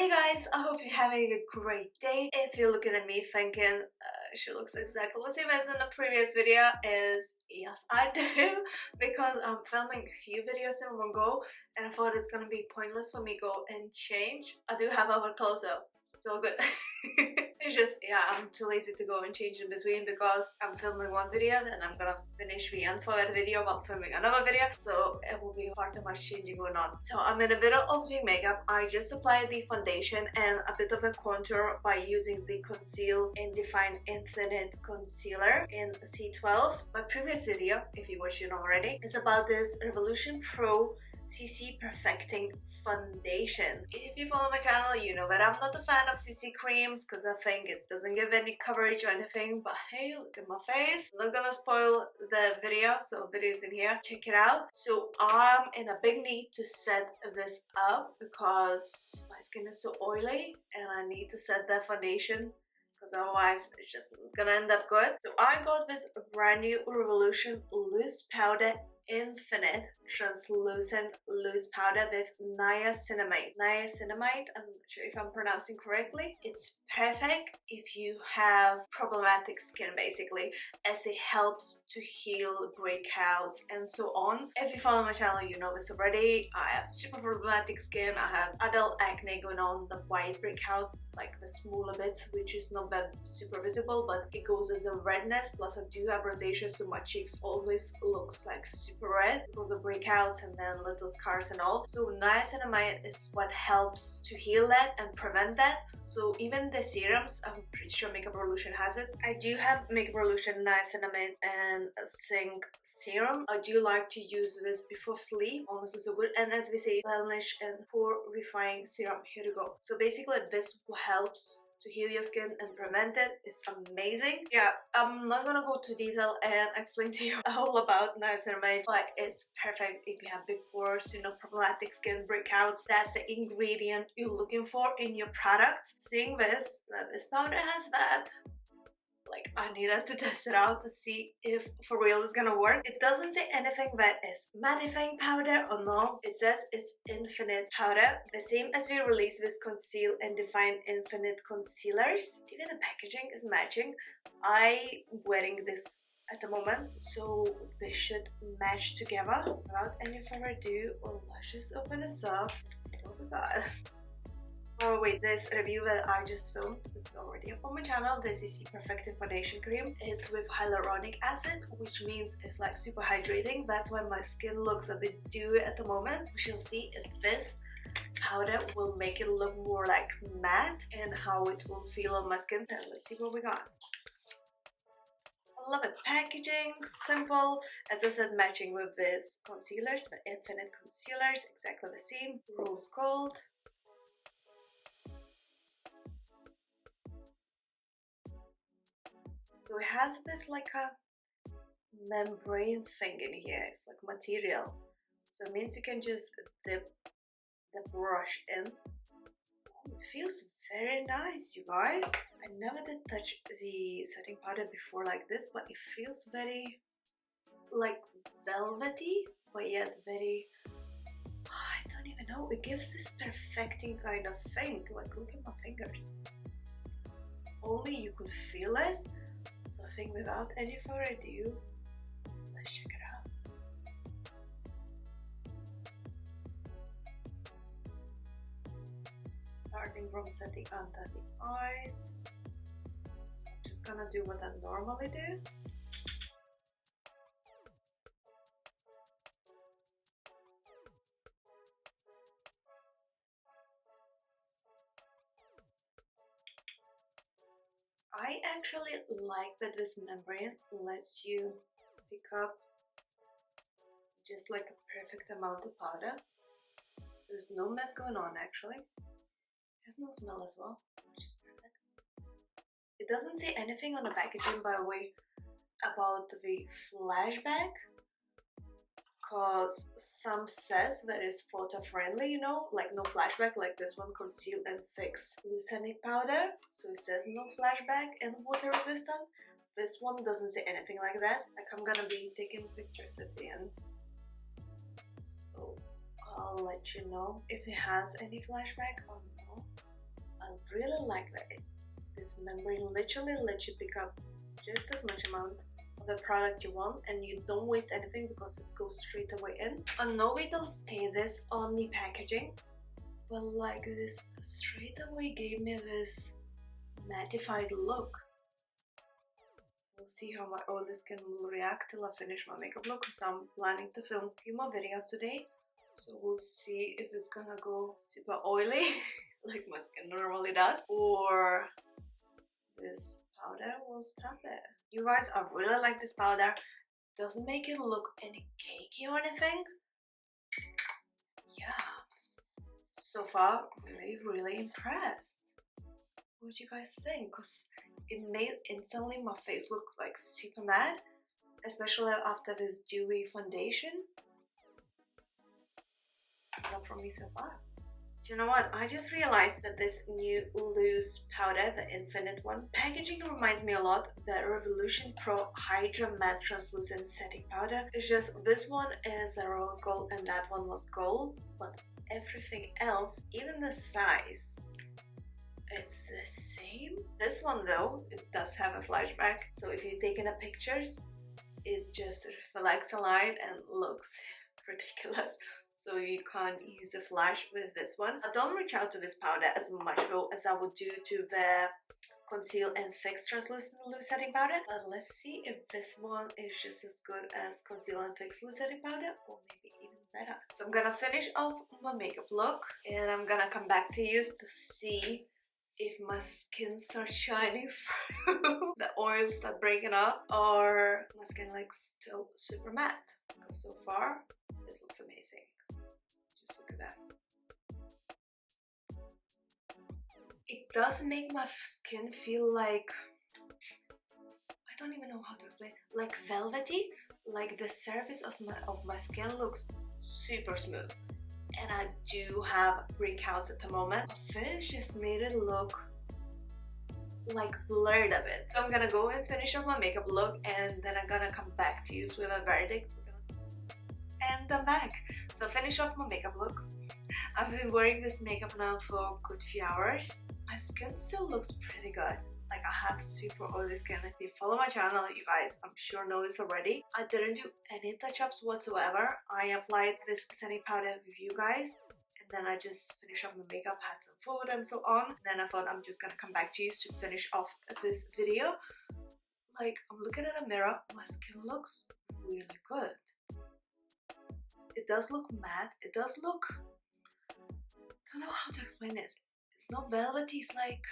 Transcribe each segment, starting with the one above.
Hey guys, I hope you're having a great day. If you're looking at me thinking she looks exactly the same as in the previous video, yes I do, because I'm filming a few videos in one go and I thought it's gonna be pointless for me to go and change. I do have our clothes though, it's all good. It's just, yeah, I'm too lazy to go and change in between because I'm filming one video, then I'm gonna finish the end for that video while filming another video, so it will be far too much changing going on. So I'm in the middle of doing makeup. I just applied the foundation and a bit of a contour by using the Conceal and Define Infinite Concealer in C12. My previous video, if you watched it already, is about this Revolution Pro CC Perfecting Foundation. If you follow my channel, you know that I'm not a fan of CC creams because I think it doesn't give any coverage or anything, but hey, look at my face. I'm not gonna spoil the video, so video's in here, check it out. So I'm in a big need to set this up because my skin is so oily and I need to set that foundation because otherwise it's just gonna end up good. So I got this brand new Revolution Loose Powder Infinite Translucent Loose Powder with Niacinamide. Niacinamide, I'm not sure if I'm pronouncing correctly. It's perfect if you have problematic skin basically, as it helps to heal breakouts and so on. If you follow my channel, you know this already. I have super problematic skin. I have adult acne going on, the white breakout, like the smaller bits, which is not that super visible, but it goes as a redness. Plus I do have rosacea, so my cheeks always looks like super red because of breakouts and then little scars and all. So niacinamide is what helps to heal that and prevent that. So even the serums, I'm pretty sure Makeup Revolution has it. I do have Makeup Revolution niacinamide and zinc serum. I do like to use this before sleep, almost so good. And as we say, Blemish and Pore Refining Serum. Here we go. So basically this helps to heal your skin and prevent it. It's amazing. Yeah, I'm not gonna go to detail and explain to you all about niacinamide, but it's perfect if you have big pores, you know, problematic skin breakouts. That's the ingredient you're looking for in your product. Seeing this, that this powder has that, like, I needed to test it out to see if for real it's gonna work. It doesn't say anything that is mattifying powder or no. It says it's infinite powder, the same as we released with Conceal and Define Infinite Concealers. Even the packaging is matching. I'm wearing this at the moment, so they should match together. Without any further ado, let's just open this up and see what we got. Oh wait, this review that I just filmed, it's already up on my channel. The CC Perfecting Foundation Cream. It's with hyaluronic acid, which means it's like super hydrating. That's why my skin looks a bit dewy at the moment. We shall see if this powder will make it look more like matte and how it will feel on my skin. And let's see what we got. I love it. Packaging, simple. As I said, matching with this concealers, the Infinite Concealers, exactly the same. Rose gold. So it has this like a membrane thing in here. It's like material. So it means you can just dip the brush in. Oh, it feels very nice, you guys. I never did touch the setting powder before like this, but it feels very like velvety, but yet very, I don't even know. It gives this perfecting kind of thing. Like, look at my fingers. Only you could feel this. So I think without any further ado, let's check it out. Starting from setting under the eyes. So I'm just gonna do what I normally do. I actually like that this membrane lets you pick up just like a perfect amount of powder. So there's no mess going on actually. It has no smell as well, which is perfect. It doesn't say anything on the packaging, by the way, about the flashback, because some says that it's photo friendly, you know, like no flashback, like this one, Conceal and Fix Loosening Powder. So it says no flashback and water resistant. This one doesn't say anything like that. Like, I'm gonna be taking pictures at the end, so I'll let you know if it has any flashback or no. really like that this membrane literally lets you pick up just as much amount of the product you want and you don't waste anything because it goes straight away in. I know it'll stay this on the packaging, but like this straight away gave me this mattified look. We'll see how my oily skin will react till I finish my makeup look, because I'm planning to film a few more videos today. So we'll see if it's gonna go super oily like my skin normally does, or this powder will stop it. You guys, I really like this powder. Doesn't make it look any cakey or anything. Yeah. So far, really impressed. What do you guys think? Because it made instantly my face look like super matte, especially after this dewy foundation. Thumbs up from me so far. Do you know what? I just realized that this new loose powder, the Infinite one, packaging reminds me a lot of the Revolution Pro Hydra Matte Translucent Setting Powder. It's just this one is a rose gold and that one was gold, but everything else, even the size, it's the same. This one though, it does have a flashback, so if you're taking a pictures, it just reflects a light and looks ridiculous. So you can't use a flash with this one. I don't reach out to this powder as much though as I would do to the Conceal and Fix Translucent Loose Setting Powder. But let's see if this one is just as good as Conceal and Fix Loose Setting Powder, or maybe even better. So I'm gonna finish off my makeup look and I'm gonna come back to you to see if my skin starts shining through, the oils start breaking up, or my skin like still super matte. Because so far, this looks amazing. Just look at that. It does make my skin feel like, I don't even know how to explain, like velvety. Like the surface of my skin looks super smooth. And I do have breakouts at the moment. This just made it look like blurred a bit. So I'm gonna go and finish off my makeup look and then I'm gonna come back to you with a verdict. And I'm back. So finish off my makeup look. I've been wearing this makeup now for a good few hours. My skin still looks pretty good. Like I have super oily skin. If you follow my channel, you guys, I'm sure know this already. I didn't do any touch-ups whatsoever. I applied this setting powder with you guys, and then I just finished off my makeup, had some food and so on. And then I thought I'm just gonna come back to you to finish off this video. Like I'm looking at a mirror, my skin looks really good. It does look matte. It does look, I don't know how to explain this. It's not velvety. It's like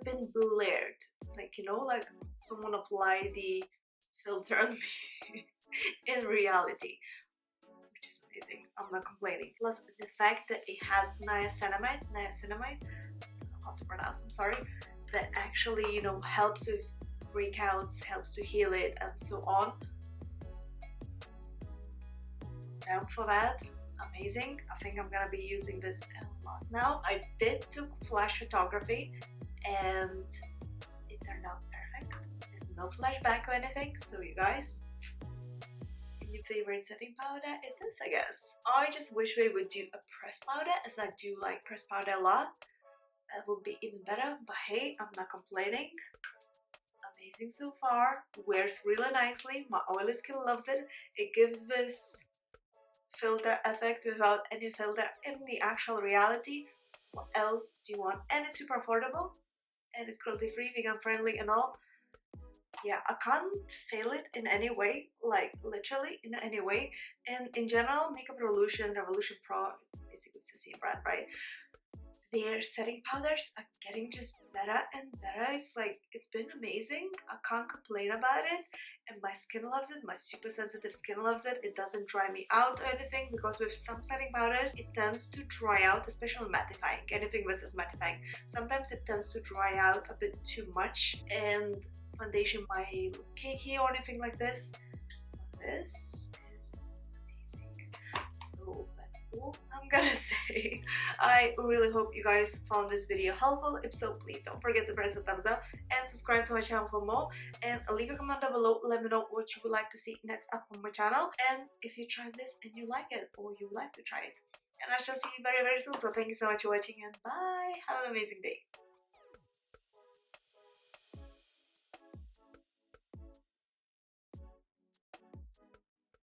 been blurred, like, you know, like someone applied the filter on me in reality, which is amazing. I'm not complaining. Plus the fact that it has niacinamide, I don't know how to pronounce, I'm sorry, that actually, you know, helps with breakouts, helps to heal it and so on. Down for that. Amazing. I think I'm gonna be using this a lot now. I did took flash photography and it turned out perfect. There's no flashback or anything, so you guys, your favorite setting powder it is, I guess. I just wish we would do a pressed powder, as I do like pressed powder a lot. That would be even better, but hey, I'm not complaining. Amazing so far. Wears really nicely. My oily skin loves it. It gives this filter effect without any filter in the actual reality. What else do you want? And it's super affordable. And it's cruelty free, vegan friendly and all. Yeah, I can't fail it in any way, like literally in any way. And in general, Makeup Revolution Pro, basically it's the same brand, right? Their setting powders are getting just better and better. It's like, it's been amazing. I can't complain about it. And my skin loves it. My super sensitive skin loves it. It doesn't dry me out or anything, because with some setting powders, it tends to dry out, especially mattifying. Anything with is mattifying. Sometimes it tends to dry out a bit too much and foundation might look cakey or anything like this. This is amazing. So that's all I'm gonna say. I really hope you guys found this video helpful. If so, please don't forget to press the thumbs up and subscribe to my channel for more, and leave a comment down below. Let me know what you would like to see next up on my channel, and if you tried this and you like it or you would like to try it. and I shall see you very very soon. So thank you so much for watching and bye. Have an amazing day.